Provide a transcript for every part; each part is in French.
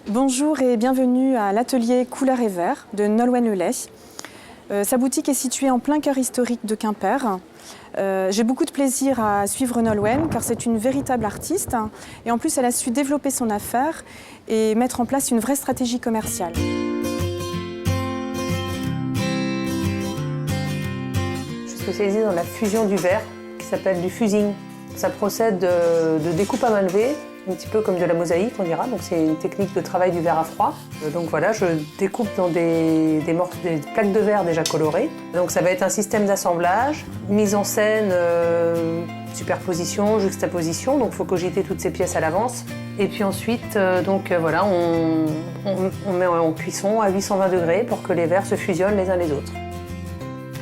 Bonjour et bienvenue à l'atelier Couleurs et Verre de Nolwenn-le-Lay. Sa boutique est située en plein cœur historique de Quimper. J'ai beaucoup de plaisir à suivre Nolwenn car c'est une véritable artiste et en plus elle a su développer son affaire et mettre en place une vraie stratégie commerciale. Je suis spécialisée dans la fusion du verre qui s'appelle du fusing. Ça procède de découpe à main levée, un petit peu comme de la mosaïque on dira, donc c'est une technique de travail du verre à froid. Donc voilà, je découpe dans des plaques de verre déjà colorées. Donc ça va être un système d'assemblage, mise en scène, superposition, juxtaposition, donc il faut cogiter toutes ces pièces à l'avance. Et puis ensuite, voilà, on met en cuisson à 820 degrés pour que les verres se fusionnent les uns les autres.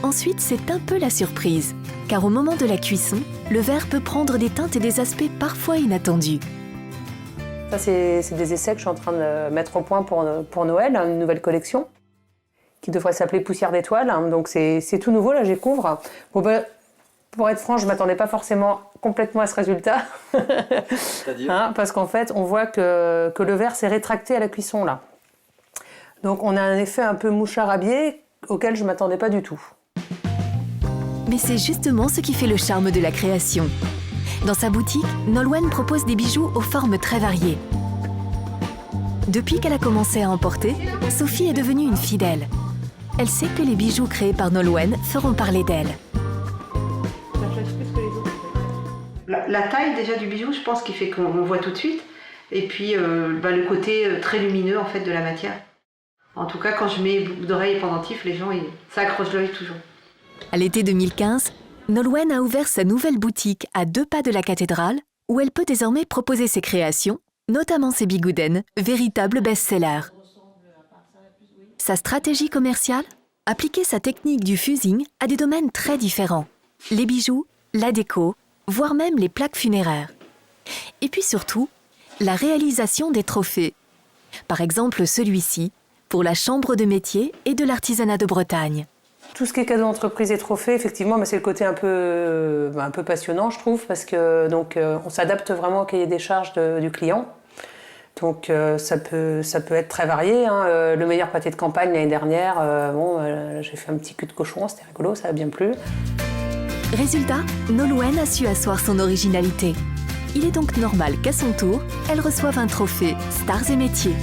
Ensuite, c'est un peu la surprise, car au moment de la cuisson, le verre peut prendre des teintes et des aspects parfois inattendus. Ça, c'est des essais que je suis en train de mettre au point pour Noël, une nouvelle collection qui devrait s'appeler Poussière d'étoiles. Donc c'est tout nouveau, là, j'y couvre. Bon, pour être franc, je ne m'attendais pas forcément complètement à ce résultat. C'est-à-dire parce qu'en fait, on voit que le verre s'est rétracté à la cuisson, là. Donc on a un effet un peu mouchard à biais auquel je ne m'attendais pas du tout. Mais c'est justement ce qui fait le charme de la création. Dans sa boutique, Nolwenn propose des bijoux aux formes très variées. Depuis qu'elle a commencé à en porter, Sophie est devenue une fidèle. Elle sait que les bijoux créés par Nolwenn feront parler d'elle. La taille déjà du bijou, je pense qu'il fait qu'on voit tout de suite. Et puis le côté très lumineux en fait de la matière. En tout cas, quand je mets boucles d'oreilles et pendentifs, les gens, ça accroche l'œil toujours. À l'été 2015, Nolwenn a ouvert sa nouvelle boutique à 2 pas de la cathédrale, où elle peut désormais proposer ses créations, notamment ses bigoudaines, véritables best-sellers. Sa stratégie commerciale ? Appliquer sa technique du fusing à des domaines très différents. Les bijoux, la déco, voire même les plaques funéraires. Et puis surtout, la réalisation des trophées. Par exemple celui-ci, pour la Chambre de métier et de l'artisanat de Bretagne. Tout ce qui est cadeau d'entreprise et trophée, effectivement, c'est le côté un peu passionnant, je trouve, parce que on s'adapte vraiment au cahier des charges du client. Donc ça peut être très varié. Le meilleur pâté de campagne l'année dernière, j'ai fait un petit cul de cochon, c'était rigolo, ça a bien plu. Résultat, Nolwenn a su asseoir son originalité. Il est donc normal qu'à son tour, elle reçoive un trophée Stars et Métiers.